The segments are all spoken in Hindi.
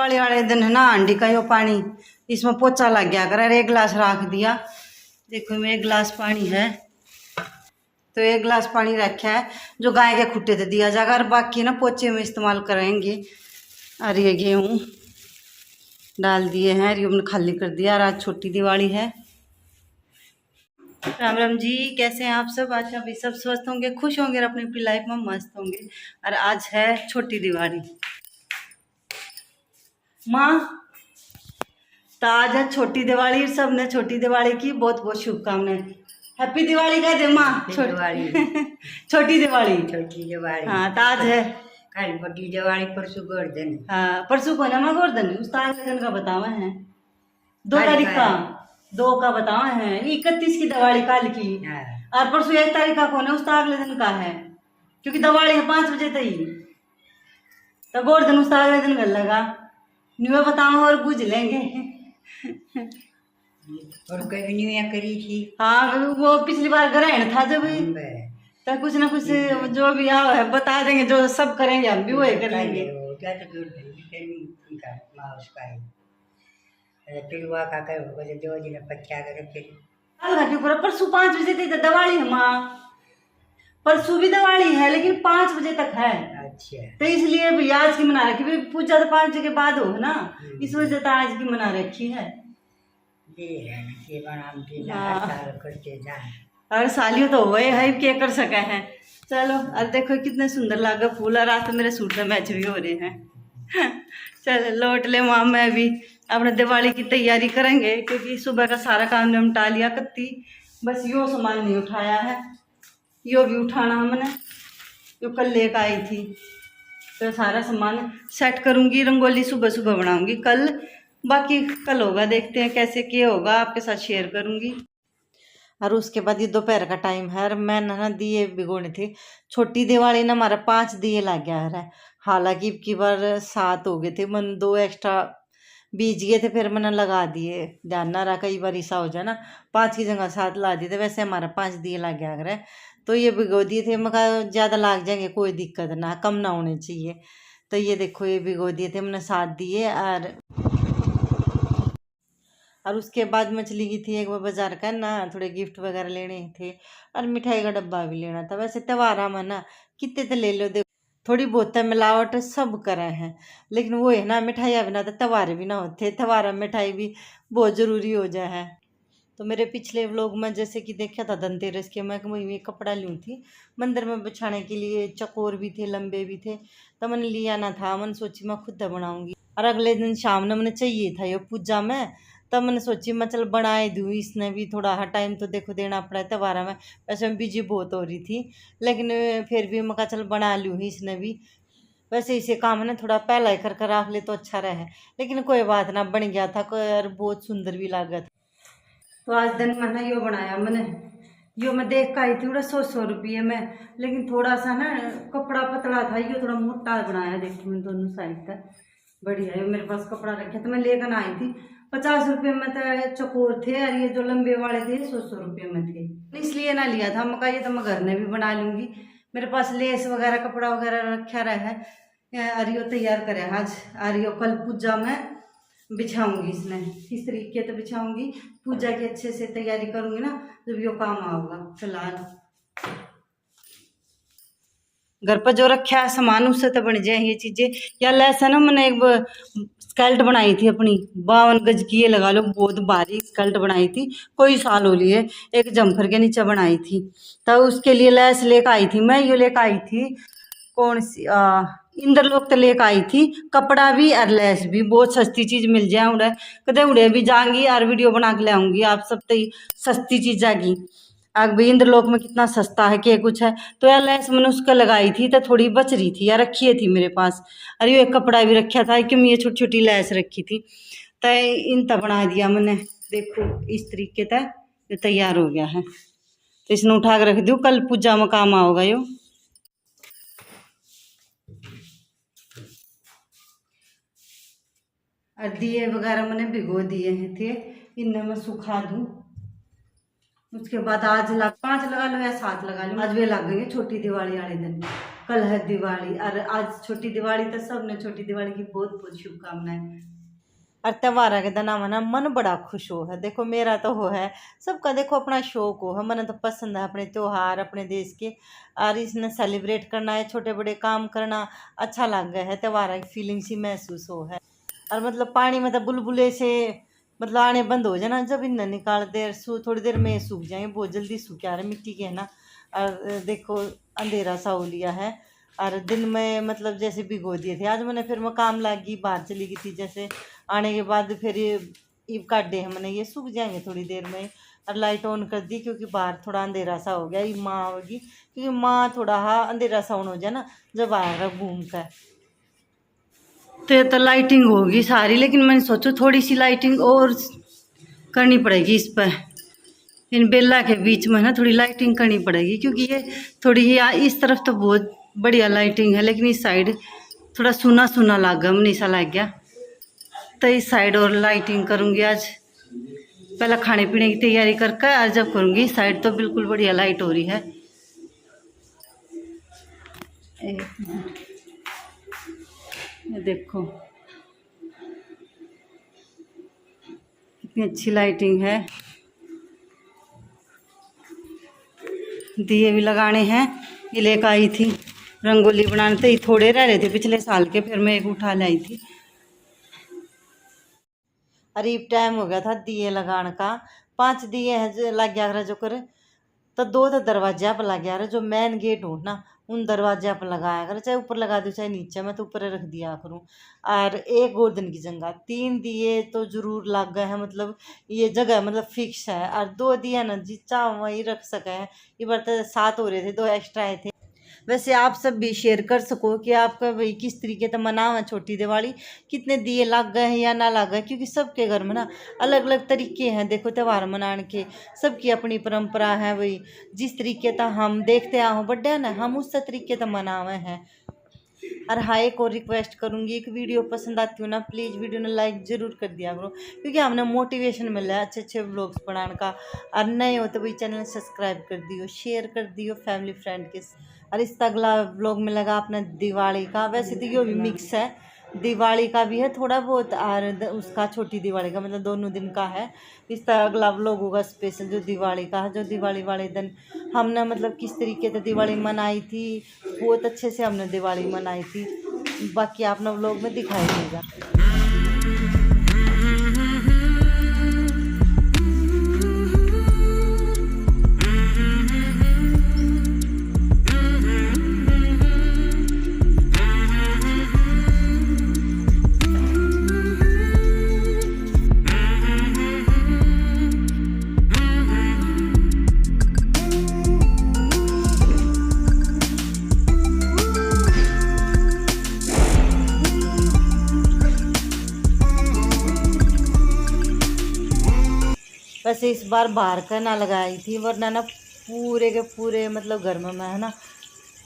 दिवाली वाले दिन है ना हांडी का यो पानी इसमें पोचा लग गया कर, एक गिलास रख दिया। देखो मैं एक गिलास पानी है तो एक गिलास पानी रखा है जो गाय के खुट्टे से दिया जाएगा, और बाकी ना पोचे में इस्तेमाल करेंगे। और ये गेहूँ डाल दिए हैं और ये हमने खाली कर दिया। और आज छोटी दिवाली है। राम राम जी, कैसे हैं आप सब? आज अभी सब स्वस्थ होंगे, खुश होंगे और अपनी अपनी लाइफ में मस्त होंगे। और आज है छोटी दिवाली माँ, तो आज है छोटी दिवाली। सब ने छोटी दिवाली की बहुत बहुत शुभकामनाएं। हैप्पी दिवाली कह दे माँ। छोटी दिवाली छोटी दिवाली। छोटी दिवाली हाँ, तो आज है कल बड़ी दिवाली, परसों गोवर्धन। हाँ, परसों को ना माँ गोवर्धन, उस तारीख दिन का बतावा है 2 तारीख का, 2 का बतावा है। 31 की दिवाली कल की, और परसों 1 तारीख का कौन है, उस अगले दिन का है, क्योंकि दिवाली है 5 बजे तक ही, तो गोवर्धन उस अगले दिन कर लगा। न्यू बताओ और बुझ लेंगे। और कभी न्यूया करी थी। हाँ, वो पिछली बार ग्रहण था जब, तो कुछ ना कुछ जो भी आओ है बता देंगे, जो सब करेंगे हम भी वही कर लेंगे। परसों 5 बजे तक दिवाली है माँ, परसों भी दिवाली है लेकिन 5 बजे तक है। अच्छा, तो इसलिए भी आज की मना रखी, पूजा तो 5 बजे के बाद हो ना, इस वजह से आज की मना रखी है। और सालियों तो वही है क्या कर सके हैं। चलो, और देखो कितने सुंदर लगे फूल, और आज तो मेरे सूट में मैच भी हो रहे हैं। चलो लौट ले माँ, मैं भी अपने दिवाली की तैयारी करेंगे, क्योंकि सुबह का सारा काम निपटा लिया कत्ती, बस यो सामान नहीं उठाया है, यो भी उठाना हमने, जो कल लेकर आई थी। तो सारा सामान सेट करूँगी, रंगोली सुबह सुबह बनाऊँगी कल, बाकी कल होगा, देखते हैं कैसे क्या होगा, आपके साथ शेयर करूँगी। और उसके बाद ये दोपहर का टाइम है, और मैं ना दिए भिगोने थे। छोटी दिवाली ना हमारा 5 दिए लग गया है, हालांकि की बार 7 हो गए थे, मन 2 एक्स्ट्रा बीज गए थे, फिर मैंने लगा दिए, ध्यान ना रहा, कई बार ऐसा हो जाए ना, 5 की जगह 7 ला दिए थे। वैसे हमारा 5 दिए लग गया है, तो ये भिगो दिए थे। मैं कहा ज़्यादा लाग जाएंगे, कोई दिक्कत ना, कम ना होने चाहिए। तो ये देखो ये भिगो दिए थे मैंने 7 दिए। और उसके बाद मैं चली गई थी एक बार बाजार का ना, थोड़े गिफ्ट वगैरह लेने थे, और मिठाई का डब्बा भी लेना था। वैसे त्योहार में ना कितने तो ले लो, देखो थोड़ी बहुत मिलावट सब करे हैं, लेकिन वो है ना, मिठाइयाँ बिना तो त्योहार भी ना होते, त्योहार में मिठाई भी बहुत ज़रूरी हो जाए है। तो मेरे पिछले व्लॉग में जैसे कि देखा था धनतेरस के, मैं वही कपड़ा लूँ थी मंदिर में बिछाने के लिए, चकोर भी थे, लंबे भी थे, तो मैंने लिया ना था, मैंने सोची मैं खुद बनाऊँगी। और अगले दिन शाम ने मैंने चाहिए था ये पूजा में, तब मैंने सोची मैं चल बनाए दूँ, इसने भी थोड़ा हर टाइम तो देखो देना पड़ा है त्योहार में। वैसे मैं बिजी बहुत हो रही थी, लेकिन फिर भी मैं कहा चल बना लूँ ही इसने भी। वैसे इसे काम है ना थोड़ा पहला ही कर रख ले तो अच्छा रहे, लेकिन कोई बात ना, बन गया था, और बहुत सुंदर भी लगा था। तो आज दिन मैंने यो बनाया, मैंने यो मैं देख कर आई थी 100 रुपये में, लेकिन थोड़ा सा ना कपड़ा पतला था, यो थोड़ा मोटा बनाया। देखो मैं दोनों साइड तक बढ़िया है, मेरे पास कपड़ा रखा तो मैं लेकर आई थी। 50 रुपये में तो चकोर थे, और ये जो लंबे वाले थे 100 रुपये में थे, इसलिए ना लिया था। मैं कहा ये तो मैं घर में भी बना लूँगी, मेरे पास लेस वगैरह कपड़ा वगैरह रखा रहा है। और यो तैयार करे आज, और यो कल पूजा में बिछाऊंगी, इसमें इस तरीके से बिछाऊंगी, पूजा की अच्छे से तैयारी करूंगी ना, जब यो काम आऊंगा। फिलहाल घर पर जो रखा है सामान उससे तो बन जाए ये चीजें। या लैसा ना मैंने एक स्कल्ट बनाई थी अपनी, 52 गज की, ये लगा लो बहुत भारी स्कल्ट बनाई थी, कोई साल हो लिए, एक जम्फर के नीचे बनाई थी। तो उसके लिए लैस लेकर आई थी मैं, ये लेकर आई थी कौन सी इंद्रलोक तो लेकर आई थी, कपड़ा भी और लैस भी, बहुत सस्ती चीज़ मिल जाए उड़े, कदे उड़े भी जाऊंगी और वीडियो बना के ले आऊँगी आप सब, तो सस्ती चीज़ जाएगी। अब भाई इंद्रलोक में कितना सस्ता है क्या कुछ है। तो यार लैस मैंने उसका लगाई थी तो थोड़ी बच रही थी, या रखी थी मेरे पास, और ये कपड़ा भी रखा था, क्यों ये छोटी छोटी लैस रखी थी, तो इन तक बना दिया मैंने। देखो इस तरीके तक ये तैयार हो गया है, तो इसने उठा कर रख दूँ, कल पूजा में काम आओगा यो। और दिए वगैरह मैंने भिगो दिए हैं थे, इन्हें मैं सुखा दूँ। उसके बाद आज 5 लगा लो या 7 लगा लो, आज वे लग गए छोटी दिवाली वाले दिन। कल है दिवाली और आज छोटी दिवाली, तो सबने छोटी दिवाली की बहुत बहुत शुभकामनाएं। और त्योहार के दिन मना मन बड़ा खुश हो है। देखो मेरा तो हो है, सबका देखो अपना शौक हो है, मन तो पसंद है अपने त्योहार अपने देश के, और इसने सेलिब्रेट करना है, छोटे बड़े काम करना अच्छा लग गया है, त्योहार की फीलिंग सी महसूस हो है। और मतलब पानी में तो बुलबुले से मतलब आने बंद हो जाए ना, जब इन्हें निकाल दे थोड़ी देर में सूख जाएंगे, बहुत जल्दी सूख आ रहे मिट्टी के है ना। और देखो अंधेरा सा हो लिया है, और दिन में मतलब जैसे भिगो दिए थे, आज मैंने फिर मैं काम लागी बाहर चली गई थी, जैसे आने के बाद फिर ये काटे हैं मैंने, ये सूख जाएंगे थोड़ी देर में। और लाइट ऑन कर दी क्योंकि बाहर थोड़ा अंधेरा सा हो गया, ये माँ होगी क्योंकि माँ थोड़ा हाँ अंधेरा सा हो जाए ना जब आएगा घूम कर। तो ये तो लाइटिंग होगी सारी, लेकिन मैंने सोचो थोड़ी सी लाइटिंग और करनी पड़ेगी इस पर, इन बेला के बीच में ना थोड़ी लाइटिंग करनी पड़ेगी, क्योंकि ये थोड़ी इस तरफ तो बहुत बढ़िया लाइटिंग है, लेकिन इस साइड थोड़ा सुना सुना लगा मनीषा लग गया, तो इस साइड और लाइटिंग करूँगी आज। पहले खाने पीने की तैयारी करके आज जब करूँगी, इस साइड तो बिल्कुल बढ़िया लाइट हो रही है। ये देखो कितनी अच्छी लाइटिंग है, दिए भी लगाने हैं। ये लेकर आई थी रंगोली बनाने, तो ये थोड़े रह रहे थे पिछले साल के, फिर मैं एक उठा लाई थी। अरे टाइम हो गया था दिए लगाने का, 5 दिए हैं जो लग गया जो करे, तो 2 तो दरवाजा पर लग गया, जो मेन गेट हो ना उन दरवाजा पर लगाया कर, चाहे ऊपर लगा दो चाहे नीचे, मैं तो ऊपर रख दिया करूँ। और एक गोर्धन की जगह 3 दिए तो जरूर लग गए हैं, मतलब ये जगह मतलब फिक्स है। और 2 दिया ना जी चाह वही रख सके हैं, ये बार तो 7 हो रहे थे, 2 एक्स्ट्रा आए थे। वैसे आप सब भी शेयर कर सको कि आपका भाई किस तरीके से मनाओ है छोटी दिवाली, कितने दिए लग गए हैं या ना लग गए, क्योंकि सबके घर में ना अलग अलग तरीके हैं देखो त्यौहार मनाने के, सबकी अपनी परंपरा है भाई। जिस तरीके से हम देखते आ हो बड्डे ना, हम उस तरीके से मनावे हैं। और हाँ एक और रिक्वेस्ट करूँगी, एक वीडियो पसंद आती हो ना प्लीज़ वीडियो ने लाइक ज़रूर कर दिया करो, क्योंकि हमने मोटिवेशन मिला है अच्छे अच्छे व्लॉग्स बनाने का। और नए हो तो भाई चैनल सब्सक्राइब कर दियो, शेयर कर दियो फैमिली फ्रेंड के। और इस अगला व्लॉग में लगा अपना दिवाली का, वैसे तो ये भी मिक्स है, दिवाली का भी है थोड़ा बहुत और उसका छोटी दिवाली का, मतलब दोनों दिन का है। इस तरह अगला व्लॉग होगा स्पेशल जो दिवाली का है, जो दिवाली वाले दिन हमने मतलब किस तरीके से दिवाली मनाई थी, बहुत अच्छे से हमने दिवाली मनाई थी, बाकी आपने व्लॉग में दिखाई देगा। वैसे इस बार बाहर का ना लगाई थी, वरना ना पूरे के पूरे मतलब घर में मैं है ना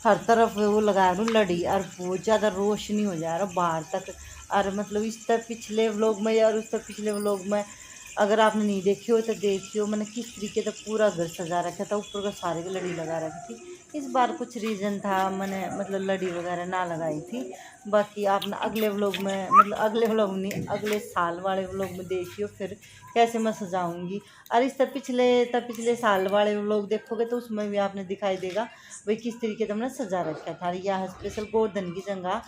हर तरफ वो लगा दूँ लड़ी, और बहुत ज़्यादा रोशनी हो जा रहा बाहर तक। और मतलब इस तरह पिछले व्लॉग में और उस तरह पिछले व्लॉग में अगर आपने नहीं देखी हो तो देखियो, मैंने किस तरीके से पूरा घर सजा रखा था, ऊपर का सारे की लड़ी लगा रखी थी। इस बार कुछ रीज़न था मैंने मतलब लड़ी वगैरह ना लगाई थी, बाकी आपने अगले व्लॉग में मतलब अगले व्लॉग नहीं अगले साल वाले व्लॉग में देखियो फिर कैसे मैं सजाऊंगी। और इस तरह पिछले साल वाले व्लॉग देखोगे तो उसमें भी आपने दिखाई देगा भाई किस तरीके से हमने सजा रखा था। यह स्पेशल गोवर्धन की जगह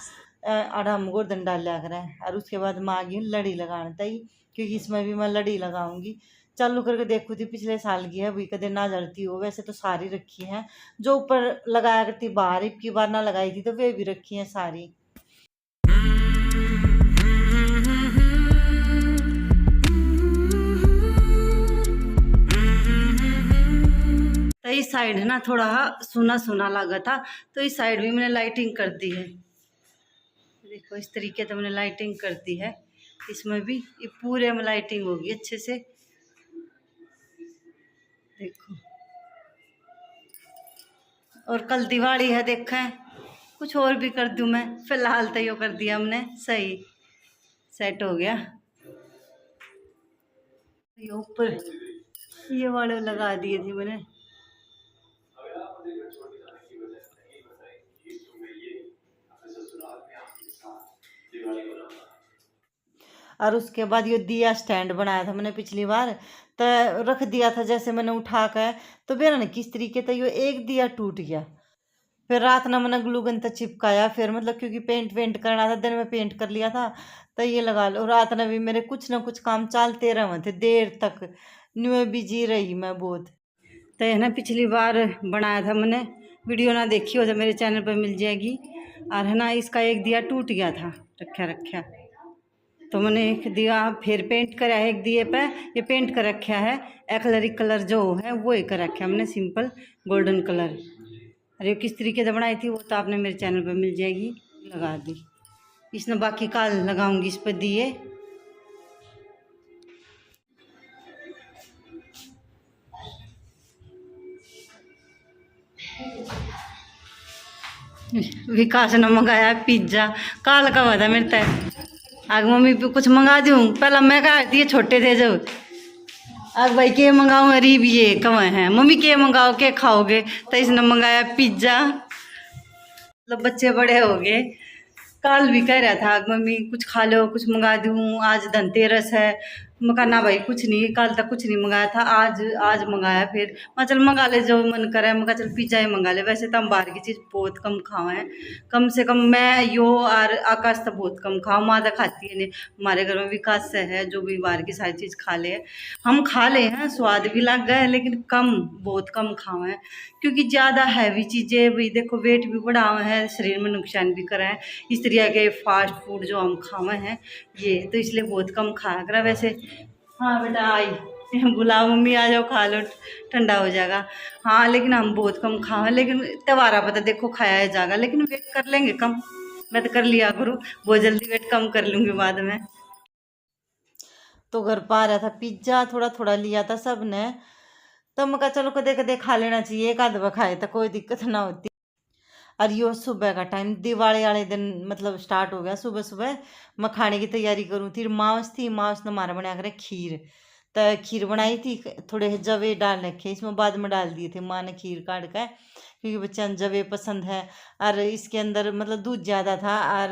और हम गोवर्धन डाल लिया करें, और उसके बाद मैं आ गई लड़ी लगाने तई, क्योंकि इसमें भी मैं लड़ी लगाऊंगी। चालू करके देखो थी पिछले साल की है भाई, कदे ना जलती हो, वैसे तो सारी रखी हैं, जो ऊपर लगाया करती बाहर की बार ना लगाई थी तो वे भी रखी हैं सारी। तो इस साइड है ना थोड़ा सुना सुना लगा था, तो इस साइड भी मैंने लाइटिंग कर दी है, देखो इस तरीके से मैंने लाइटिंग कर दी है, इसमें भी ये पूरे में लाइटिंग होगी अच्छे से देखो। और कल दिवाली है देखें, कुछ और भी कर दूं मैं, फिलहाल तो यो कर दिया हमने, सही सेट हो गया। ये ऊपर ये वाले लगा दिए थे मैंने, और उसके बाद ये दिया स्टैंड बनाया था मैंने पिछली बार, तो रख दिया था जैसे मैंने उठा कर, तो मेरा ना किस तरीके था, ये एक दिया टूट गया। फिर रात ना मैंने ग्लूगन तक चिपकाया, फिर मतलब क्योंकि पेंट वेंट करना था, दिन में पेंट कर लिया था, तो ये लगा लो। रात में भी मेरे कुछ ना कुछ काम चलते रहे थे देर तक, न्यू बिजी रही मैं बहुत। तो है ना पिछली बार बनाया था मैंने, वीडियो ना देखी हो तो मेरे चैनल पर मिल जाएगी। और है ना इसका एक दिया टूट गया था रखा, तो मैंने एक दिया फिर पेंट करा है, एक दिए पे ये पेंट कर रखा है, एक्रेलिक कलर जो है वो ही कर रखा है हमने, सिंपल गोल्डन कलर। अरे किस तरीके से बनाई थी वो तो आपने मेरे चैनल पर मिल जाएगी, लगा दी। इसने बाकी काल लगाऊंगी इस पर दिए। विकास ने मंगाया पिज्जा, काल का हुआ था मेरे तक। आग मम्मी भी कुछ मंगा दूँ, पहला मैं कहा दिए छोटे थे जो, आग भाई के मंगाऊँ, अरीब ये कहाँ हैं मम्मी के मंगाओ के खाओगे, तो इसने मंगाया पिज्जा। मतलब बच्चे बड़े हो गए। काल भी कह रहा था मम्मी कुछ खा लो, कुछ मंगा दूँ, आज धनतेरस है। मैं कहा ना भाई कुछ नहीं, कल तक कुछ नहीं मंगाया था, आज मंगाया। फिर मैं चल मंगा ले जो मन करे, मैं कहा चल पिज्जा ही मंगा ले। वैसे तो हम बाहर की चीज़ बहुत कम खाए हैं, कम से कम मैं यो और आकाश तो बहुत कम खाओ, माँ तो खाती है नहीं। हमारे घर में विकास से है जो भी बाहर की सारी चीज़ खा ले, हम खा ले हैं, स्वाद भी लग गए लेकिन कम, बहुत कम खाए हैं। क्योंकि ज़्यादा हैवी चीज़ें भी देखो वेट भी बढ़ाए हैं, शरीर में नुकसान भी कराएं, इस तरह के फास्ट फूड जो हम खावे हैं ये, तो इसलिए बहुत कम खाया करा। वैसे हाँ बेटा आई, बुलाओ मम्मी आ जाओ खा लो, ठंडा हो जाएगा। हाँ लेकिन हम बहुत कम खावे, लेकिन त्योहारा पता देखो खाया जाएगा, लेकिन वेट कर लेंगे कम। मैं तो कर लिया करूँ, बहुत जल्दी वेट कम कर लूँगी बाद में। तो घर पर आ रहा था पिज्ज़ा, थोड़ा थोड़ा लिया था सब ने, तो मैं कहा चलो कदे कदे खा लेना चाहिए, एक आध खाए तो कोई दिक्कत ना होती। और यो सुबह का टाइम दिवाली वाले दिन मतलब स्टार्ट हो गया, सुबह सुबह मैं खाने की तैयारी करूँ थी। मावस थी, मावस ने हमारा बनाया करे खीर, तो खीर बनाई थी, थोड़े जवे डाल रखे इसमें, बाद में डाल दिए थे माँ ने खीर काट कर, क्योंकि बच्चे जवे पसंद है। और इसके अंदर मतलब दूध ज़्यादा था और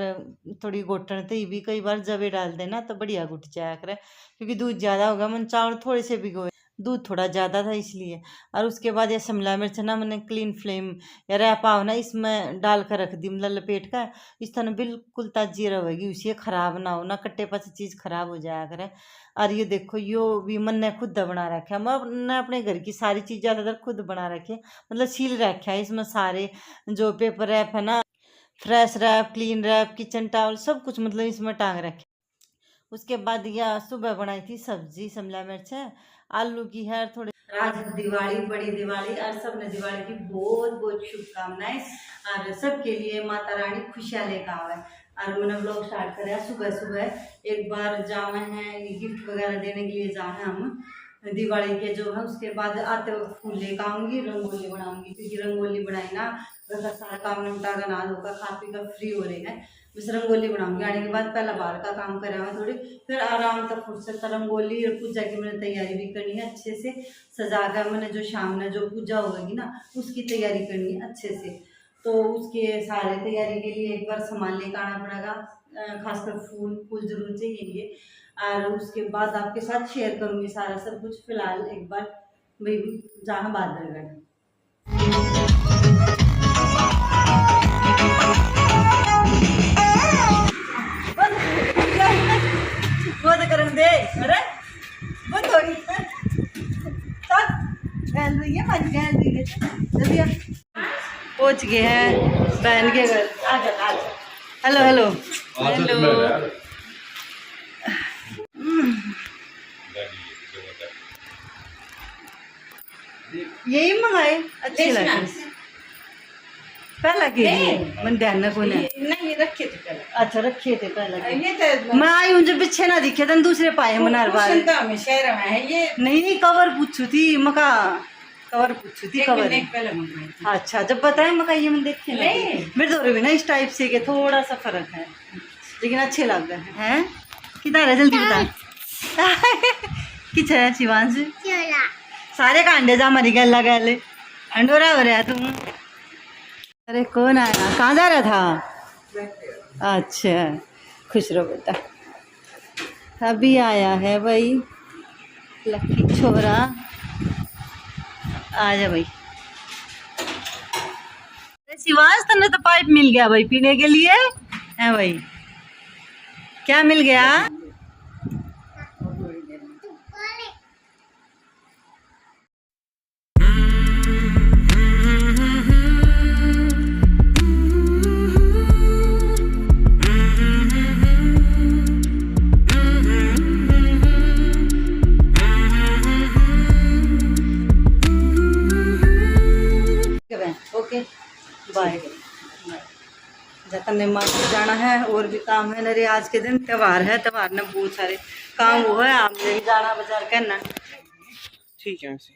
थोड़ी घोटन थी भी, कई बार जवे डाल देना तो बढ़िया घुट जाया करे, क्योंकि दूध ज़्यादा होगा। मैंने चावल थोड़े से भिगोए, दूध थोड़ा ज़्यादा था इसलिए। और उसके बाद ये शिमला मिर्च ना मैंने क्लीन फ्लेम या रैपाव ना इसमें डाल कर रख दी, मतलब लपेट कर, इस तरह बिल्कुल ताजी रहेगी, उसे ख़राब ना हो, ना कट्टे पास चीज़ ख़राब हो जाया करे। और ये देखो यो भी मन ने खुद बना रखा है, मैं अपने घर की सारी चीज़ ज़्यादातर खुद बना रखी है, मतलब सील रखा है इसमें सारे जो पेपर रैप है ना, fresh wrap, clean wrap, kitchen towel, सब कुछ मतलब इसमें टांग रखे। उसके बाद यह सुबह बनाई थी सब्जी, शिमला मिर्च है, आलू की है, थोड़े। आज दिवाली, बड़ी दिवाली, और सबने दिवाली की बहुत बहुत शुभकामनाएं, और सबके लिए माता रानी खुशियाँ लेकर आवे। और मैंने ब्लॉग स्टार्ट कराया सुबह सुबह, एक बार जावे हैं गिफ्ट वगैरह देने के लिए जाए हम दिवाली के जो है। उसके बाद आते वक्त फूल लेकर आऊँगी, रंगोली बनाऊंगी, क्योंकि रंगोली बनाई ना घर का सारा काम निपटा कर नहा धोकर खा पी कर फ्री हो रहे हैं, बस रंगोली बनाऊंगी। आने के बाद पहला बाहर का काम करा हुआ थोड़ी, फिर आराम तक फुर्सत रंगोली और पूजा की मैंने तैयारी भी करनी है अच्छे से, सजा कर मैंने जो शाम में जो पूजा होगी ना उसकी तैयारी करनी है अच्छे से। तो उसके सारे तैयारी के लिए एक बार सामान लेकर आना पड़ेगा, खासकर फूल जरूर चाहिए। और उसके बाद आपके साथ शेयर करूंगी सारा सब कुछ। फिलहाल एक बार भाई जहाँ बादलगढ़ बंद कर दे, अरे बंद हो गई, गैल रही है हमारी, गैल रही है, जल्दी पहुंच गए हैं बहन के घर। आजा हेलो हेलो हेलो, यही मंगाए, अच्छी लगी पहला के मन ध्यान को नहीं रखे थे पहले। अच्छा रखे थे पहले, मैं आई हूँ जब पीछे ना दिखे तो दूसरे पाए मनार बार शहर में है ये नहीं। कवर पूछू थी मका, कवर पूछू थी कवर अच्छा जब बताए मका ये मैं देखे नहीं, मेरे दौरे भी ना इस टाइप से के थोड़ा सा फर्क है, लेकिन अच्छे लग रहे हैं। किधर है जल्दी बता किच है शिवांश, सारे कांडे जा हमारी गल लगा ले, अंडोरा हो रहा तुम। अरे कौन आया, कहाँ जा रहा था? अच्छा खुश रहो बेटा। अभी आया है भाई लकी छोरा, आ जा भाई। शिवाज तने तो पाइप मिल गया भाई पीने के लिए है भाई। क्या मिल गया? Okay bye. जतन मार्केट जाना है और भी काम है नरे। आज के दिन त्योहार है, त्योहार में बहुत सारे काम हुआ है। आपने भी जाना बाजार करना। ठीक है वैसे।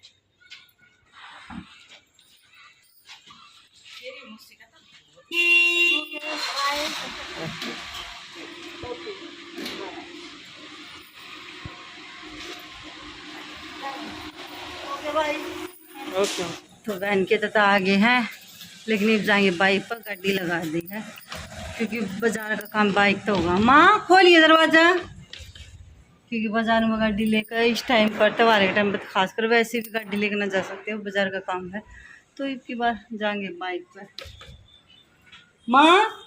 ओके तो बहन के तो आगे हैं, लेकिन अब जाएंगे बाइक पर। गाड़ी लगा दी है क्योंकि बाजार का काम बाइक तो होगा। माँ खोलिए दरवाजा, क्योंकि बाजार में गाड़ी लेकर इस टाइम पर त्योहार के टाइम पर खासकर वैसे भी गाड़ी लेकर ना जा सकते हो, बाजार का काम है। तो इसकी बार जाएंगे बाइक पर। माँ